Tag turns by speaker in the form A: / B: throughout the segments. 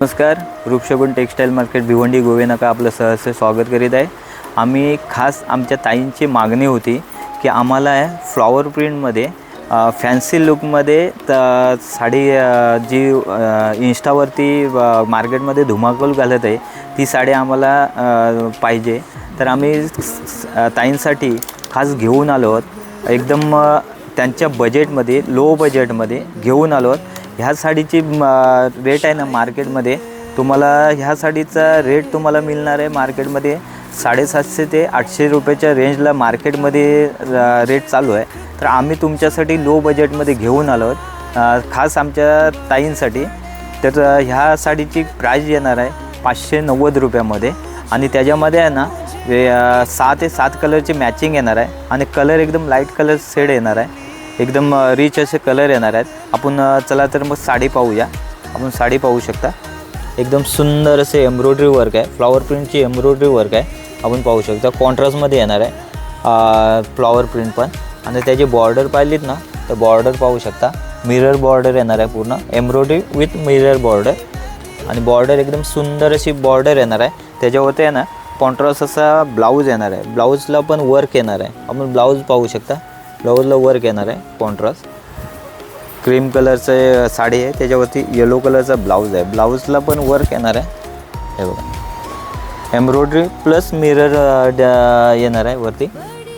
A: नमस्कार. रूपशगुन textile market Bhiwandi Govenaka आपलं सहर्ष स्वागत करीत आहे. आम्ही खास आमच्या ताईंची मागणी होती की आम्हाला फ्लॉवर प्रिंटमध्ये फॅन्सी लुकमध्ये साडी जी इंस्टावरती मार्केटमध्ये धुमाकूल घालत आहे ती साडी आम्हाला पाहिजे. तर आम्ही ताईंसाठी खास घेऊन आलो आहोत. एकदम त्यांच्या बजेटमध्ये लो बजेटमध्ये घेऊन आलो आहोत. ह्या साडीची रेट आहे ना मार्केटमध्ये तुम्हाला ह्या साडीचा रेट तुम्हाला मिळणार आहे मार्केटमध्ये 750 ते 800 रुपयाच्या रेंजला मार्केटमध्ये रेट चालू आहे. तर आम्ही तुमच्यासाठी लो बजेटमध्ये घेऊन आलो आहोत खास आमच्या ताईंसाठी. तर ह्या साडीची प्राईज येणार आहे 590 रुपयामध्ये आणि त्याच्यामध्ये आहे ना 6 ते 7 कलरची मॅचिंग येणार आहे आणि कलर एकदम लाईट कलर शेड येणार आहे. एकदम रिच असे कलर येणार आहेत. आपण चला तर मग साडी पाहूया. आपण साडी पाहू शकता. एकदम सुंदर असे एम्ब्रॉयडरी वर्क आहे. फ्लॉवर प्रिंटची एम्ब्रॉयडरी वर्क आहे. आपण पाहू शकता कॉन्ट्रास्टमध्ये येणार आहे फ्लॉवर प्रिंट पण. आणि त्याची बॉर्डर पाहिलीत ना तर बॉर्डर पाहू शकता. मिरर बॉर्डर येणार आहे पूर्ण एम्ब्रॉयडरी विथ मिरर बॉर्डर. आणि बॉर्डर एकदम सुंदर अशी बॉर्डर येणार आहे. त्याच्यावरती आहे ना कॉन्ट्रास्ट असा ब्लाऊज येणार आहे. ब्लाऊजला पण वर्क येणार आहे. आपण ब्लाऊज पाहू शकता. ब्लाऊजला वर्क येणार आहे कॉन्ट्रास्ट. क्रीम कलरचं साडी आहे त्याच्यावरती येलो कलरचा ब्लाऊज आहे. ब्लाऊजला पण वर्क येणार आहे. हे बघा एम्ब्रॉयडरी प्लस मिरर येणार आहे वरती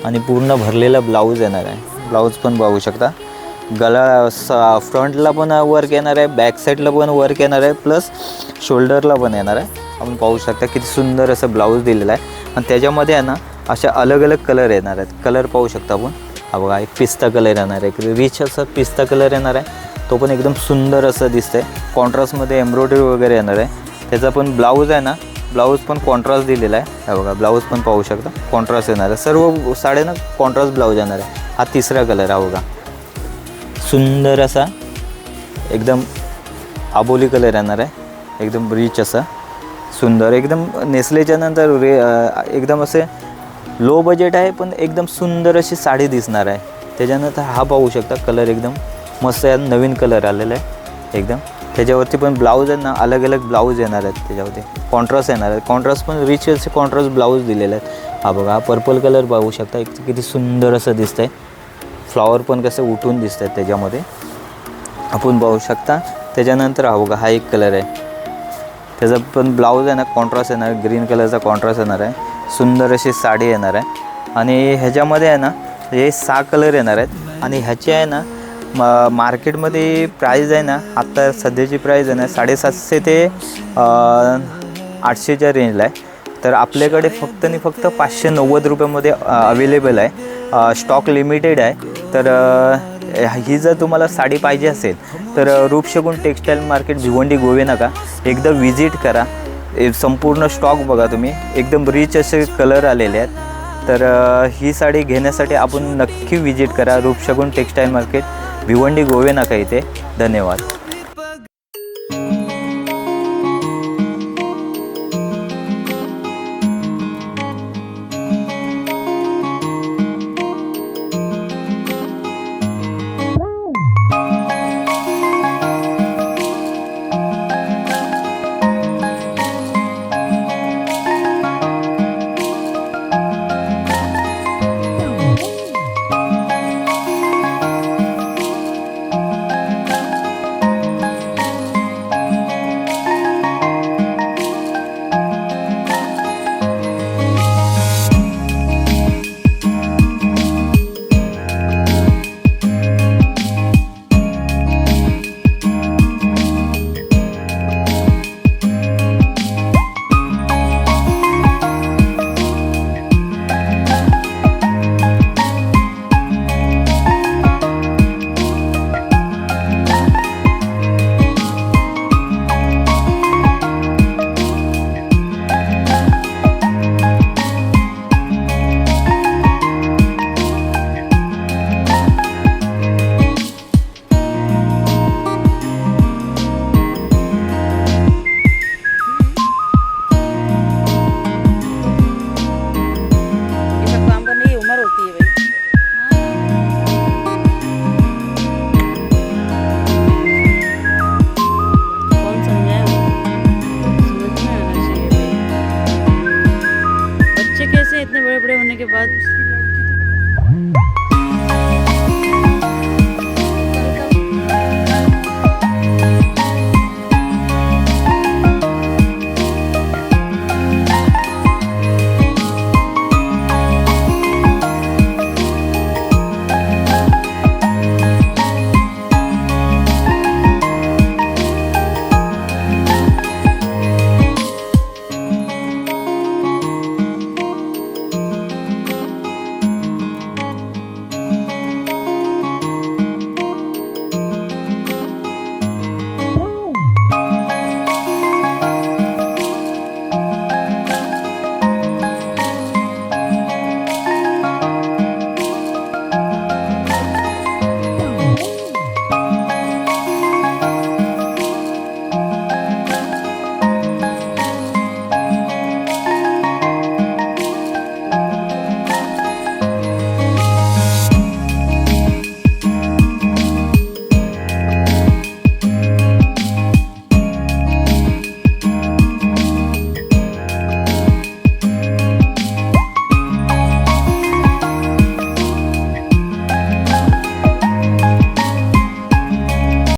A: आणि पूर्ण भरलेला ब्लाऊज येणार आहे. ब्लाऊज पण पाहू शकता. गळा फ्रंटला पण वर्क येणार आहे. बॅक साईडला पण वर्क येणार आहे प्लस शोल्डरला पण येणार आहे. आपण पाहू शकता किती सुंदर असं ब्लाऊज दिलेला आहे. आणि त्याच्यामध्ये आहे ना अशा अलग अलग कलर येणार आहेत. कलर पाहू शकता आपण. हा बघा एक पिस्ता कलर येणार आहे. रिच असं पिस्ता कलर येणार आहे. तो पण एकदम सुंदर असं दिसतंय. कॉन्ट्रास्टमध्ये एम्ब्रॉयडरी वगैरे येणार आहे. त्याचा पण ब्लाऊज आहे ना ब्लाऊज पण कॉन्ट्रास्ट दिलेला आहे. हा बघा ब्लाऊज पण पाहू शकता कॉन्ट्रास्ट येणार आहे. सर्व साड्यांना कॉन्ट्रास्ट ब्लाऊज येणार आहे. हा तिसरा कलर हा बघा सुंदर असा एकदम आबोली कलर येणार आहे. एकदम रिच असा सुंदर एकदम नेसल्याच्या नंतर एकदम असे लो बजेट आहे पण एकदम सुंदर अशी साडी दिसणार आहे. त्याच्यानंतर हा पाहू शकता कलर एकदम मस्त आहे. नवीन कलर आलेला आहे एकदम. त्याच्यावरती पण ब्लाऊज आहे ना अलग अलग ब्लाऊज येणार आहेत. त्याच्यावरती कॉन्ट्रास्ट येणार आहे. कॉन्ट्रास्ट पण रिच असे कॉन्ट्रास्ट ब्लाऊज दिलेले आहेत. हा बघा पर्पल कलर पाहू शकता. एक किती सुंदर असं दिसतंय. फ्लॉवर पण कसं उठून दिसत आहेत त्याच्यामध्ये आपण पाहू शकता. त्याच्यानंतर हा बघा हा एक कलर आहे. त्याचा पण ब्लाऊज आहे ना कॉन्ट्रास्ट येणार आहे. ग्रीन कलरचा कॉन्ट्रास्ट येणार आहे. सुंदर अशी साडी येणार आहे. आणि ह्याच्यामध्ये आहे ना हे 6 कलर येणार आहेत. आणि ह्याची आहे ना मार्केटमध्ये प्राईज आहे ना आत्ता सध्याची प्राईज आहे ना 750 ते 800च्या रेंजला आहे. तर आपल्याकडे फक्त आणि फक्त 590 रुपयामध्ये अवेलेबल आहे. स्टॉक लिमिटेड आहे. तर ही जर तुम्हाला साडी पाहिजे असेल तर रूपशगुन टेक्सटाईल मार्केट भिवंडी गोवेनाका एकदा विजिट करा. संपूर्ण स्टॉक बघा तुम्ही. एकदम रिच असे कलर आलेले आहेत. तर ही साडी घेण्यासाठी आपण नक्की विजिट करा रूपशगुन टेक्सटाईल मार्केट भिवंडी गोवेनाका इथे. धन्यवाद.